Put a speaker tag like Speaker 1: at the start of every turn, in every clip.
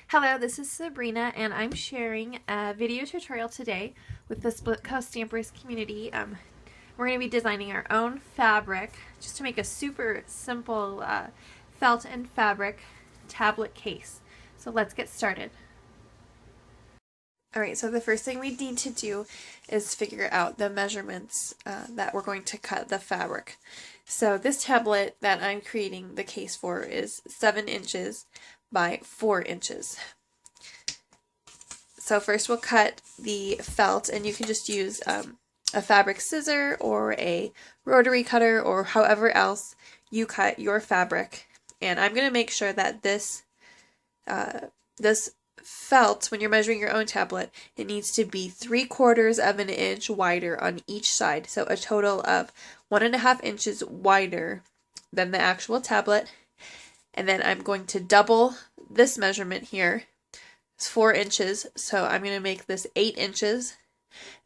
Speaker 1: Hello, this is Sabrina, and I'm sharing a video tutorial today with the Splitcoaststampers community. We're going to be designing our own fabric just to make a super simple felt and fabric tablet case. So let's get started. Alright, so the first thing we need to do is figure out the measurements that we're going to cut the fabric. So this tablet that I'm creating the case for is 7 inches by 4 inches. So first we'll cut the felt, and you can just use a fabric scissor or a rotary cutter or however else you cut your fabric. And I'm going to make sure that this felt, when you're measuring your own tablet, it needs to be 3/4 of an inch wider on each side. So a total of 1.5 inches wider than the actual tablet. And then I'm going to double this measurement here. It's 4 inches, so I'm going to make this 8 inches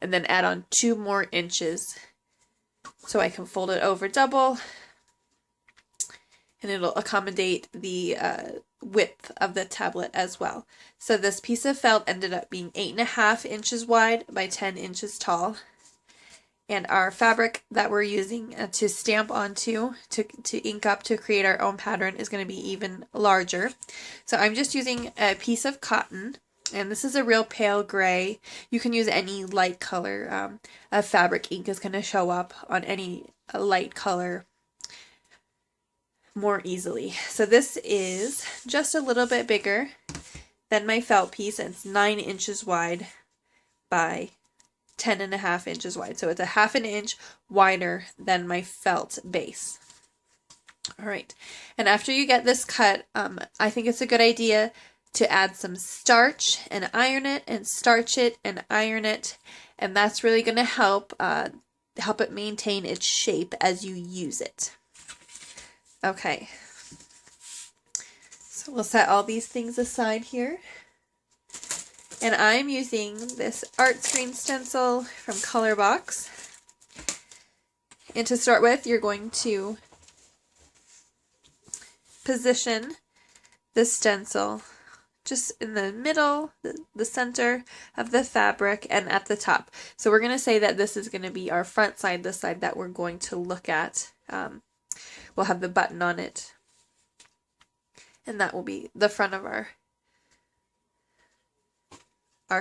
Speaker 1: and then add on 2 more inches so I can fold it over double, and it'll accommodate the width of the tablet as well. So this piece of felt ended up being 8.5 inches wide by 10 inches tall. And our fabric that we're using to stamp onto, to ink up to create our own pattern is going to be even larger. So I'm just using a piece of cotton, and this is a real pale gray. You can use any light color. A fabric ink is going to show up on any light color more easily. So this is just a little bit bigger than my felt piece, and it's 9 inches wide by 10.5 inches wide. So it's a 1/2 inch wider than my felt base. Alright, and after you get this cut, I think it's a good idea to add some starch and iron it, and starch it and iron it, and that's really going to help it maintain its shape as you use it. Okay, so we'll set all these things aside here. And I'm using this art screen stencil from Colorbox. And to start with, you're going to position the stencil just in the middle, the center of the fabric, and at the top. So we're going to say that this is going to be our front side, the side that we're going to look at. We'll have the button on it, and that will be the front of our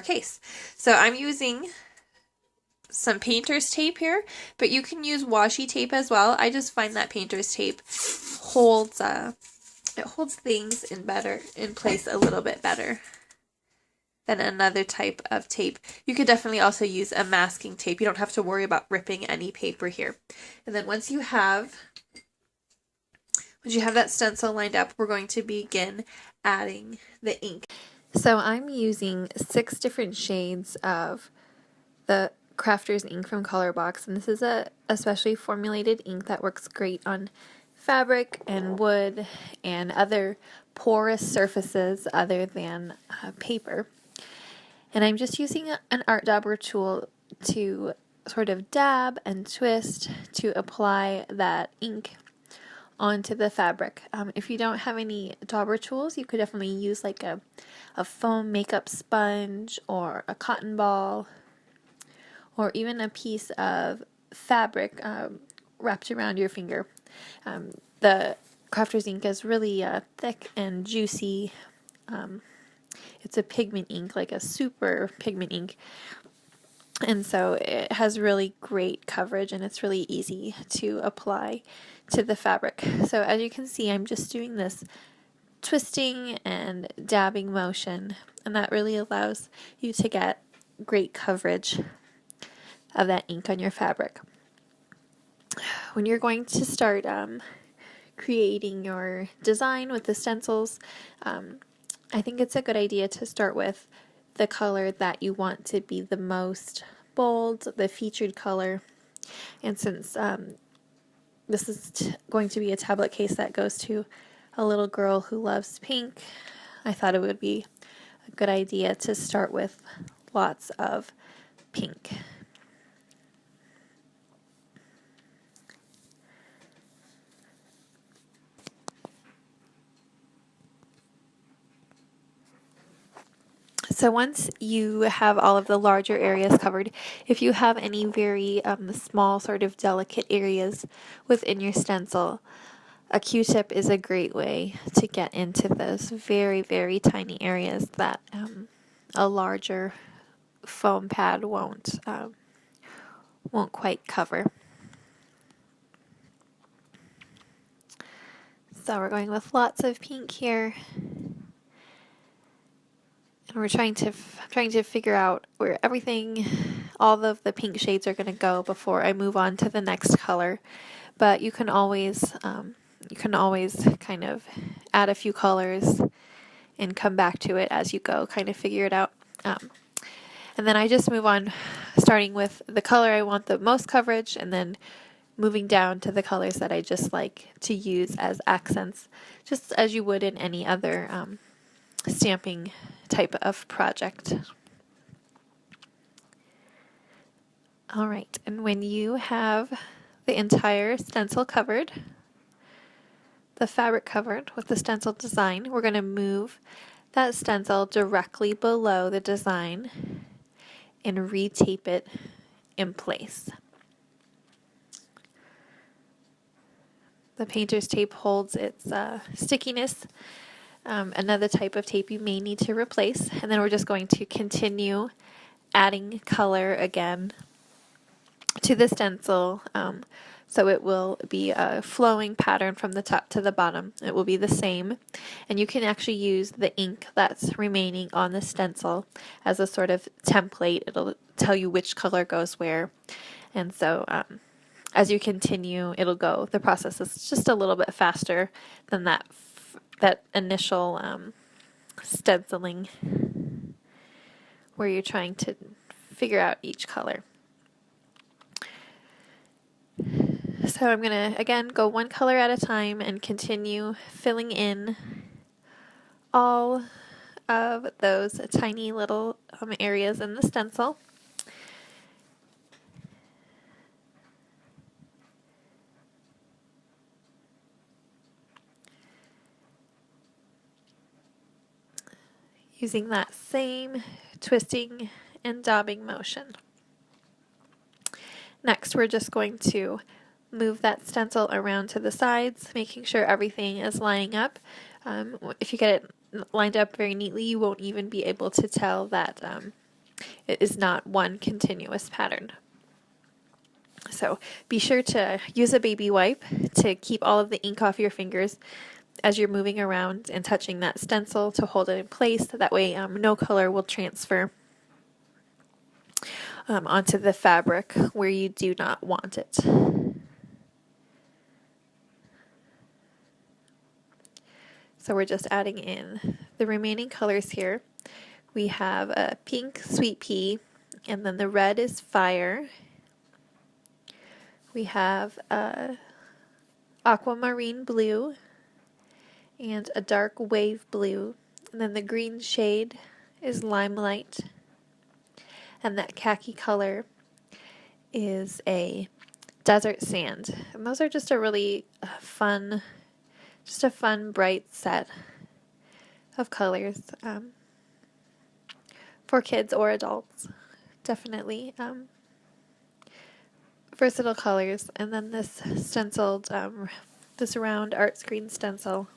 Speaker 1: case. So I'm using some painter's tape here, but you can use washi tape as well. I just find that painter's tape holds things in place a little bit better than another type of tape. You could definitely also use a masking tape. You don't have to worry about ripping any paper here. And then once you have that stencil lined up, we're going to begin adding the ink. So I'm using 6 different shades of the Crafter's ink from Colorbox, and this is a specially formulated ink that works great on fabric and wood and other porous surfaces other than paper. And I'm just using an art dauber tool to sort of dab and twist to apply that ink onto the fabric. If you don't have any dauber tools, you could definitely use like a foam makeup sponge or a cotton ball, or even a piece of fabric wrapped around your finger. The Crafter's ink is really thick and juicy. It's a pigment ink, like a super pigment ink. And so it has really great coverage, and it's really easy to apply to the fabric. So as you can see, I'm just doing this twisting and dabbing motion, and that really allows you to get great coverage of that ink on your fabric. When you're going to start creating your design with the stencils, I think it's a good idea to start with the color that you want to be the most bold, the featured color. And since this is going to be a tablet case that goes to a little girl who loves pink, I thought it would be a good idea to start with lots of pink. So once you have all of the larger areas covered, if you have any very small sort of delicate areas within your stencil, a Q-tip is a great way to get into those very, very tiny areas that a larger foam pad won't quite cover. So we're going with lots of pink here. And we're trying to figure out where all of the pink shades are going to go before I move on to the next color. But you can always kind of add a few colors and come back to it as you go, kind of figure it out. And then I just move on, starting with the color I want the most coverage, and then moving down to the colors that I just like to use as accents, just as you would in any other stamping type of project. All right, and when you have the entire stencil covered, the fabric covered with the stencil design, we're going to move that stencil directly below the design and retape it in place. The painter's tape holds its stickiness. Another type of tape you may need to replace, and then we're just going to continue adding color again to the stencil, so it will be a flowing pattern from the top to the bottom. It will be the same, and you can actually use the ink that's remaining on the stencil as a sort of template. It'll tell you which color goes where, and so as you continue, the process is just a little bit faster than that initial stenciling where you're trying to figure out each color. So I'm going to, again, go one color at a time and continue filling in all of those tiny little areas in the stencil. Using that same twisting and daubing motion. Next, we're just going to move that stencil around to the sides, making sure everything is lining up. If you get it lined up very neatly, you won't even be able to tell that it is not one continuous pattern. So be sure to use a baby wipe to keep all of the ink off your fingers as you're moving around and touching that stencil to hold it in place. That way no color will transfer onto the fabric where you do not want it. So we're just adding in the remaining colors here. We have a pink sweet pea, and then the red is fire. We have a aquamarine blue and a dark wave blue, and then the green shade is limelight, and that khaki color is a desert sand. And those are just a really fun bright set of colors for kids or adults. Definitely versatile colors. And then this stenciled, this round art screen stencil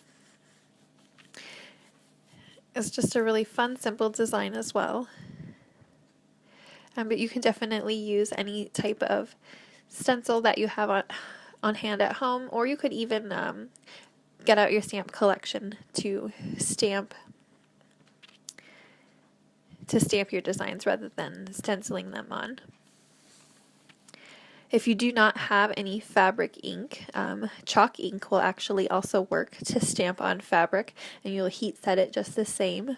Speaker 1: is just a really fun, simple design as well. But you can definitely use any type of stencil that you have on hand at home, or you could even get out your stamp collection to stamp your designs rather than stenciling them on. If you do not have any fabric ink, chalk ink will actually also work to stamp on fabric, and you'll heat set it just the same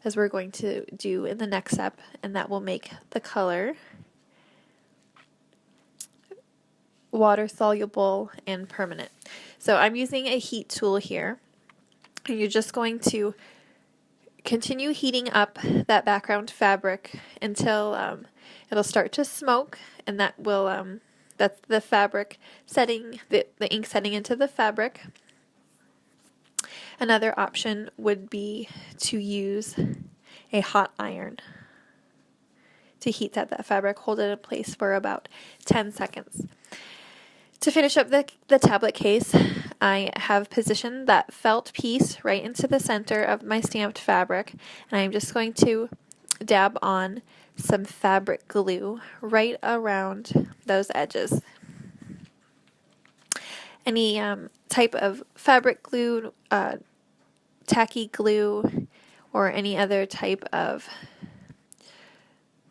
Speaker 1: as we're going to do in the next step, and that will make the color water soluble and permanent. So I'm using a heat tool here, and you're just going to continue heating up that background fabric until it'll start to smoke, and that will that's the fabric setting, the ink setting into the fabric. Another option would be to use a hot iron to heat that fabric, hold it in place for about 10 seconds. To finish up the tablet case, I have positioned that felt piece right into the center of my stamped fabric, and I'm just going to dab on some fabric glue right around those edges. Any type of fabric glue, tacky glue, or any other type of,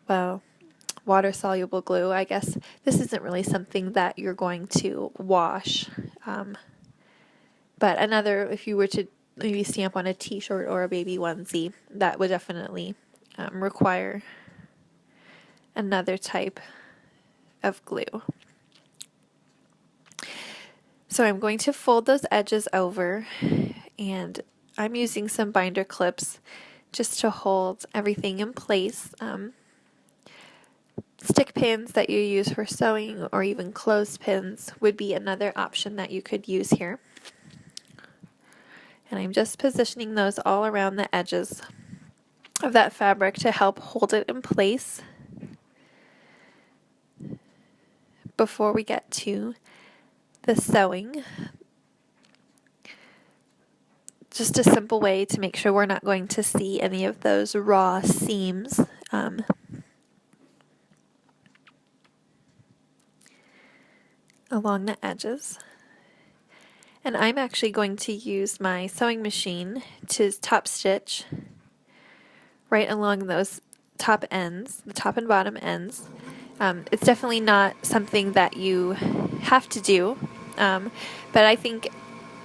Speaker 1: well, water-soluble glue. I guess this isn't really something that you're going to wash, but if you were to maybe stamp on a t-shirt or a baby onesie, that would definitely require another type of glue. So I'm going to fold those edges over, and I'm using some binder clips just to hold everything in place. Stick pins that you use for sewing, or even clothespins, would be another option that you could use here. And I'm just positioning those all around the edges of that fabric to help hold it in place before we get to the sewing. Just a simple way to make sure we're not going to see any of those raw seams. Along the edges. And I'm actually going to use my sewing machine to top stitch right along those top ends, the top and bottom ends. It's definitely not something that you have to do, but I think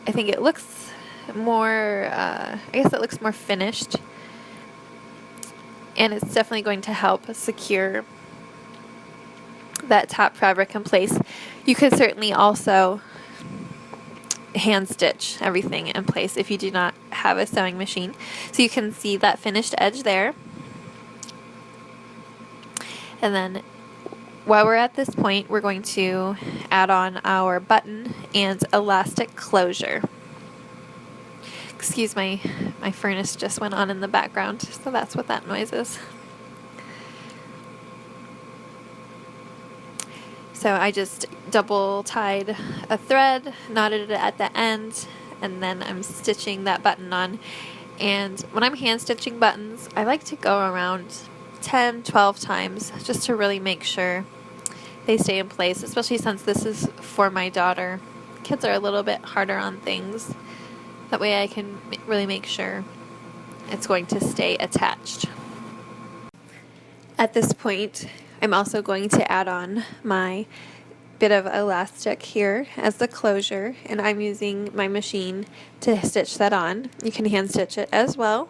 Speaker 1: it looks more, I guess it looks more finished, and it's definitely going to help secure that top fabric in place. You could certainly also hand stitch everything in place if you do not have a sewing machine. So you can see that finished edge there. And then while we're at this point, we're going to add on our button and elastic closure. Excuse my furnace just went on in the background, so that's what that noise is. So I just double tied a thread, knotted it at the end, and then I'm stitching that button on. And when I'm hand stitching buttons, I like to go around 10, 12 times just to really make sure they stay in place, especially since this is for my daughter. Kids are a little bit harder on things. That way I can really make sure it's going to stay attached. At this point, I'm also going to add on my bit of elastic here as the closure, and I'm using my machine to stitch that on. You can hand stitch it as well.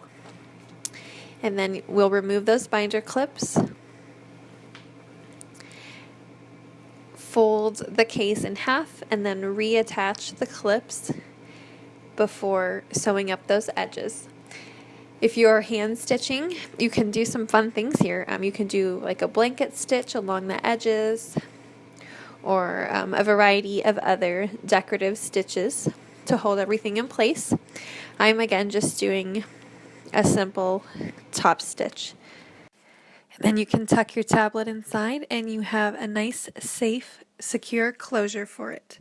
Speaker 1: And then we'll remove those binder clips, fold the case in half, and then reattach the clips before sewing up those edges. If you're hand stitching, you can do some fun things here. You can do like a blanket stitch along the edges, or a variety of other decorative stitches to hold everything in place. I'm again just doing a simple top stitch. And then you can tuck your tablet inside and you have a nice, safe, secure closure for it.